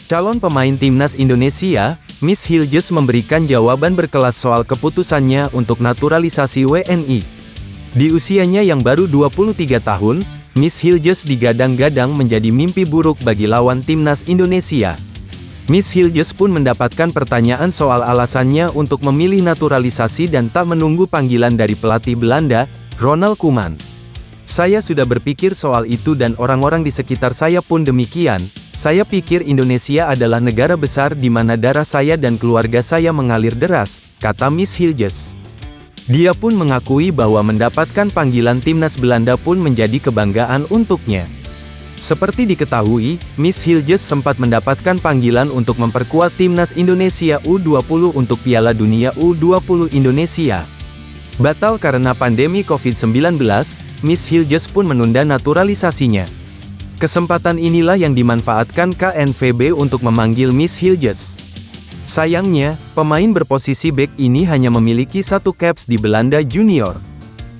Calon pemain timnas Indonesia, Miss Hilges memberikan jawaban berkelas soal keputusannya untuk naturalisasi WNI. Di usianya yang baru 23 tahun, Miss Hilges digadang-gadang menjadi mimpi buruk bagi lawan timnas Indonesia. Miss Hilges pun mendapatkan pertanyaan soal alasannya untuk memilih naturalisasi dan tak menunggu panggilan dari pelatih Belanda, Ronald Koeman. Saya sudah berpikir soal itu dan orang-orang di sekitar saya pun demikian. Saya pikir Indonesia adalah negara besar di mana darah saya dan keluarga saya mengalir deras, kata Miss Hilges. Dia pun mengakui bahwa mendapatkan panggilan timnas Belanda pun menjadi kebanggaan untuknya. Seperti diketahui, Miss Hilges sempat mendapatkan panggilan untuk memperkuat timnas Indonesia U20 untuk Piala Dunia U20 Indonesia. Batal karena pandemi COVID-19, Miss Hilges pun menunda naturalisasinya. Kesempatan inilah yang dimanfaatkan KNVB untuk memanggil Miss Hilges. Sayangnya, pemain berposisi bek ini hanya memiliki satu caps di Belanda Junior.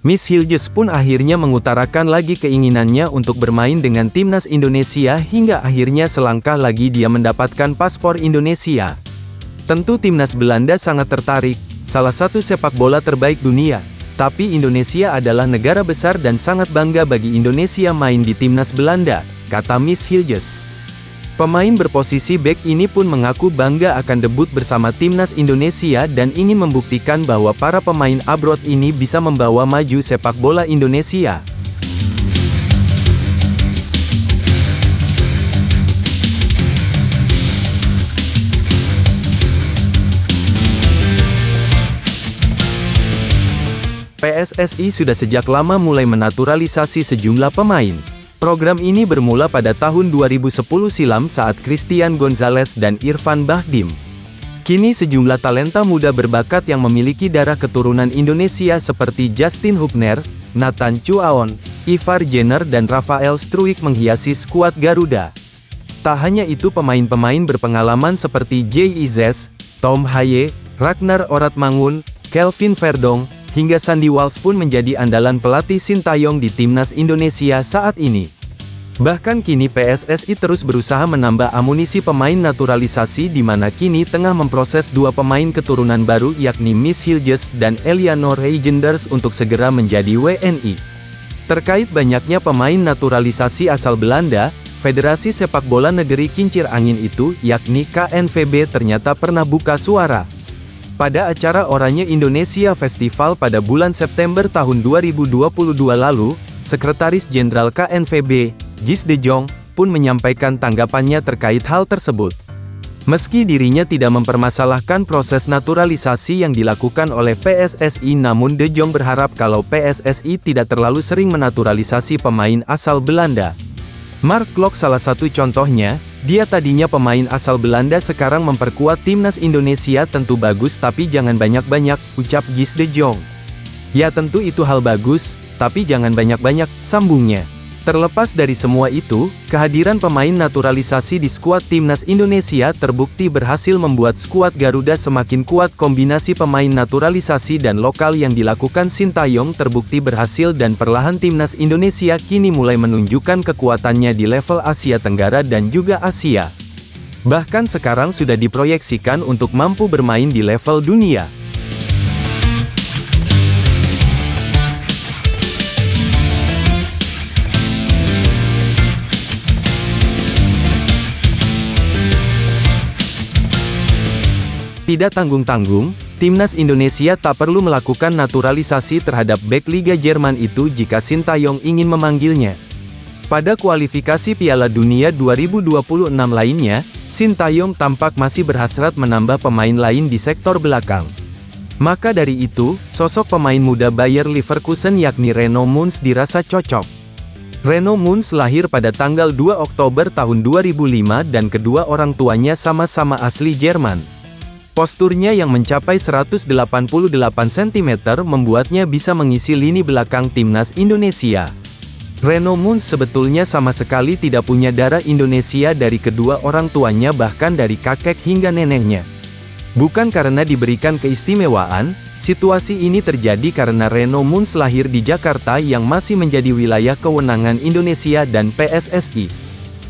Miss Hilges pun akhirnya mengutarakan lagi keinginannya untuk bermain dengan timnas Indonesia hingga akhirnya selangkah lagi dia mendapatkan paspor Indonesia. Tentu timnas Belanda sangat tertarik, salah satu sepak bola terbaik dunia. Tapi Indonesia adalah negara besar dan sangat bangga bagi Indonesia main di timnas Belanda, kata Miss Hilges. Pemain berposisi bek ini pun mengaku bangga akan debut bersama timnas Indonesia dan ingin membuktikan bahwa para pemain abroad ini bisa membawa maju sepak bola Indonesia. PSSI sudah sejak lama mulai menaturalisasi sejumlah pemain. Program ini bermula pada tahun 2010 silam saat Christian Gonzalez dan Irfan Bahdim. Kini sejumlah talenta muda berbakat yang memiliki darah keturunan Indonesia seperti Justin Hubner, Nathan Chuaon, Ivar Jenner dan Rafael Struijk menghiasi skuad Garuda. Tak hanya itu, pemain-pemain berpengalaman seperti Jay Izes, Tom Haye, Ragnar Oratmangun, Kelvin Verdong, hingga Sandy Walsh pun menjadi andalan pelatih Sintayong di timnas Indonesia saat ini. Bahkan kini PSSI terus berusaha menambah amunisi pemain naturalisasi di mana kini tengah memproses dua pemain keturunan baru yakni Miss Hilges dan Elianor Reijenders untuk segera menjadi WNI. Terkait banyaknya pemain naturalisasi asal Belanda, Federasi Sepak Bola Negeri Kincir Angin itu, yakni KNVB ternyata pernah buka suara. Pada acara Oranye Indonesia Festival pada bulan September tahun 2022 lalu, Sekretaris Jenderal KNVB, Gis De Jong, pun menyampaikan tanggapannya terkait hal tersebut. Meski dirinya tidak mempermasalahkan proses naturalisasi yang dilakukan oleh PSSI, namun De Jong berharap kalau PSSI tidak terlalu sering menaturalisasi pemain asal Belanda. Mark Klok salah satu contohnya. Dia tadinya pemain asal Belanda sekarang memperkuat timnas Indonesia, tentu bagus tapi jangan banyak-banyak, ucap Gis De Jong. Ya tentu itu hal bagus, tapi jangan banyak-banyak, sambungnya. Terlepas dari semua itu, kehadiran pemain naturalisasi di skuad timnas Indonesia terbukti berhasil membuat skuad Garuda semakin kuat. Kombinasi pemain naturalisasi dan lokal yang dilakukan Sintayong terbukti berhasil dan perlahan timnas Indonesia kini mulai menunjukkan kekuatannya di level Asia Tenggara dan juga Asia. Bahkan sekarang sudah diproyeksikan untuk mampu bermain di level dunia. Tidak tanggung-tanggung, timnas Indonesia tak perlu melakukan naturalisasi terhadap bek Liga Jerman itu jika Sintayong ingin memanggilnya. Pada kualifikasi Piala Dunia 2026 lainnya, Sintayong tampak masih berhasrat menambah pemain lain di sektor belakang. Maka dari itu, sosok pemain muda Bayer Leverkusen yakni Reno Mons dirasa cocok. Reno Mons lahir pada tanggal 2 Oktober tahun 2005 dan kedua orang tuanya sama-sama asli Jerman. Posturnya yang mencapai 188 cm membuatnya bisa mengisi lini belakang timnas Indonesia. Reno Mons sebetulnya sama sekali tidak punya darah Indonesia dari kedua orang tuanya, bahkan dari kakek hingga neneknya. Bukan karena diberikan keistimewaan, situasi ini terjadi karena Reno Mons lahir di Jakarta yang masih menjadi wilayah kewenangan Indonesia dan PSSI.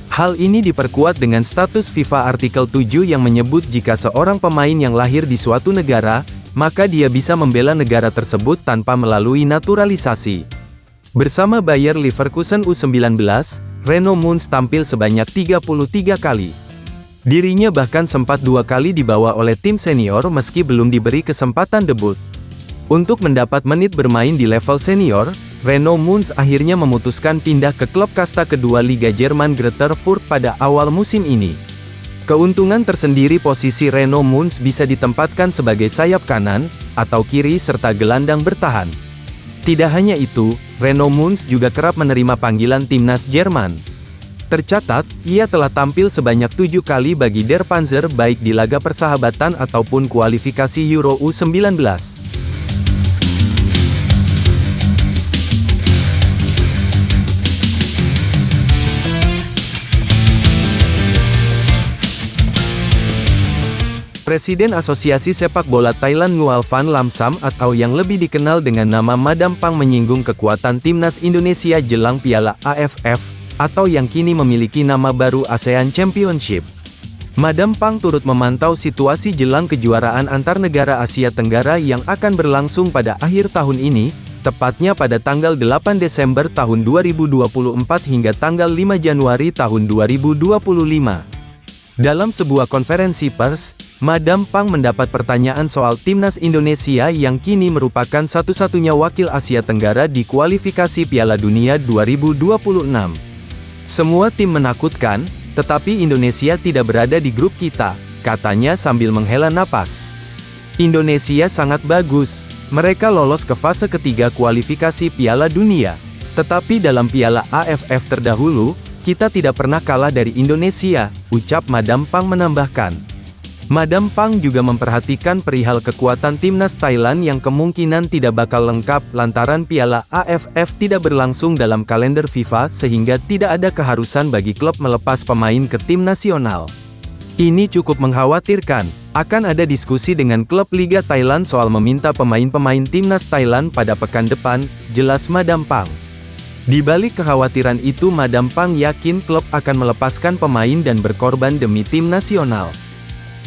Hal ini diperkuat dengan status FIFA Artikel 7 yang menyebut jika seorang pemain yang lahir di suatu negara, maka dia bisa membela negara tersebut tanpa melalui naturalisasi. Bersama Bayer Leverkusen U19, Reno Mons tampil sebanyak 33 kali. Dirinya bahkan sempat 2 kali dibawa oleh tim senior meski belum diberi kesempatan debut. Untuk mendapat menit bermain di level senior, Reno Mons akhirnya memutuskan pindah ke klub kasta kedua Liga Jerman Greuther Fürth pada awal musim ini. Keuntungan tersendiri posisi Reno Mons bisa ditempatkan sebagai sayap kanan, atau kiri serta gelandang bertahan. Tidak hanya itu, Reno Mons juga kerap menerima panggilan timnas Jerman. Tercatat, ia telah tampil sebanyak 7 kali bagi Der Panzer baik di laga persahabatan ataupun kualifikasi Euro U19. Presiden Asosiasi Sepak Bola Thailand Nguyen Van Lam Sam atau yang lebih dikenal dengan nama Madam Pang menyinggung kekuatan timnas Indonesia jelang Piala AFF, atau yang kini memiliki nama baru ASEAN Championship. Madam Pang turut memantau situasi jelang kejuaraan antar negara Asia Tenggara yang akan berlangsung pada akhir tahun ini, tepatnya pada tanggal 8 Desember tahun 2024 hingga tanggal 5 Januari tahun 2025. Dalam sebuah konferensi pers, Madam Pang mendapat pertanyaan soal timnas Indonesia yang kini merupakan satu-satunya wakil Asia Tenggara di kualifikasi Piala Dunia 2026. Semua tim menakutkan, tetapi Indonesia tidak berada di grup kita, katanya sambil menghela napas. Indonesia sangat bagus, mereka lolos ke fase ketiga kualifikasi Piala Dunia. Tetapi dalam Piala AFF terdahulu, kita tidak pernah kalah dari Indonesia, ucap Madam Pang menambahkan. Madam Pang juga memperhatikan perihal kekuatan timnas Thailand yang kemungkinan tidak bakal lengkap lantaran Piala AFF tidak berlangsung dalam kalender FIFA sehingga tidak ada keharusan bagi klub melepas pemain ke tim nasional. Ini cukup mengkhawatirkan, akan ada diskusi dengan klub Liga Thailand soal meminta pemain-pemain timnas Thailand pada pekan depan, jelas Madam Pang. Di balik kekhawatiran itu Madam Pang yakin klub akan melepaskan pemain dan berkorban demi tim nasional.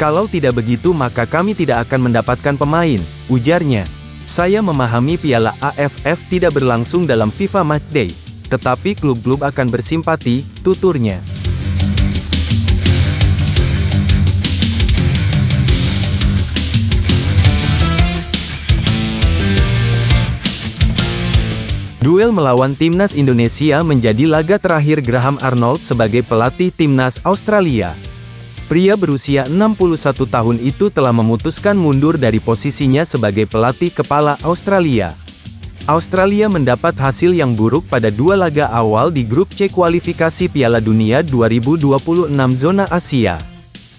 Kalau tidak begitu maka kami tidak akan mendapatkan pemain, ujarnya. Saya memahami Piala AFF tidak berlangsung dalam FIFA Matchday, tetapi klub-klub akan bersimpati, tuturnya. Duel melawan timnas Indonesia menjadi laga terakhir Graham Arnold sebagai pelatih timnas Australia. Pria berusia 61 tahun itu telah memutuskan mundur dari posisinya sebagai pelatih kepala Australia. Australia mendapat hasil yang buruk pada 2 laga awal di grup C kualifikasi Piala Dunia 2026 zona Asia.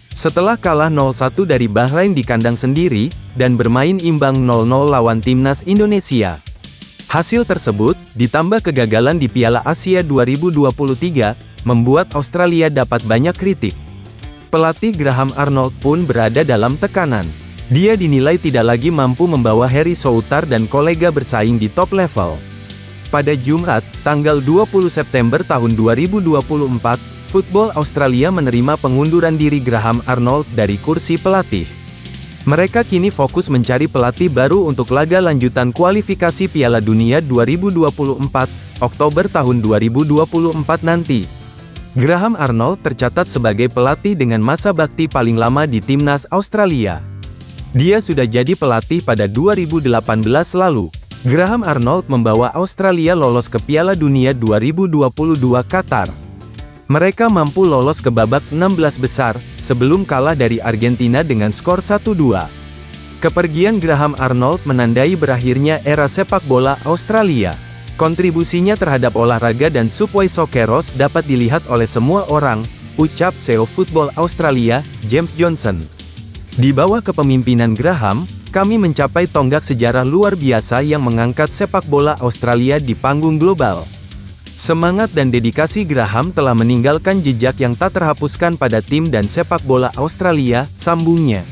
Setelah kalah 0-1 dari Bahrain di kandang sendiri, dan bermain imbang 0-0 lawan timnas Indonesia. Hasil tersebut, ditambah kegagalan di Piala Asia 2023, membuat Australia dapat banyak kritik. Pelatih Graham Arnold pun berada dalam tekanan. Dia dinilai tidak lagi mampu membawa Harry Souttar dan kolega bersaing di top level. Pada Jumat, tanggal 20 September tahun 2024, Football Australia menerima pengunduran diri Graham Arnold dari kursi pelatih. Mereka kini fokus mencari pelatih baru untuk laga lanjutan kualifikasi Piala Dunia 2024, Oktober tahun 2024 nanti. Graham Arnold tercatat sebagai pelatih dengan masa bakti paling lama di timnas Australia. Dia sudah jadi pelatih pada 2018 lalu. Graham Arnold membawa Australia lolos ke Piala Dunia 2022 Qatar. Mereka mampu lolos ke babak 16 besar, sebelum kalah dari Argentina dengan skor 1-2. Kepergian Graham Arnold menandai berakhirnya era sepak bola Australia. Kontribusinya terhadap olahraga dan Subway Socceroos dapat dilihat oleh semua orang, ucap CEO Football Australia, James Johnson. Di bawah kepemimpinan Graham, kami mencapai tonggak sejarah luar biasa yang mengangkat sepak bola Australia di panggung global. Semangat dan dedikasi Graham telah meninggalkan jejak yang tak terhapuskan pada tim dan sepak bola Australia, sambungnya.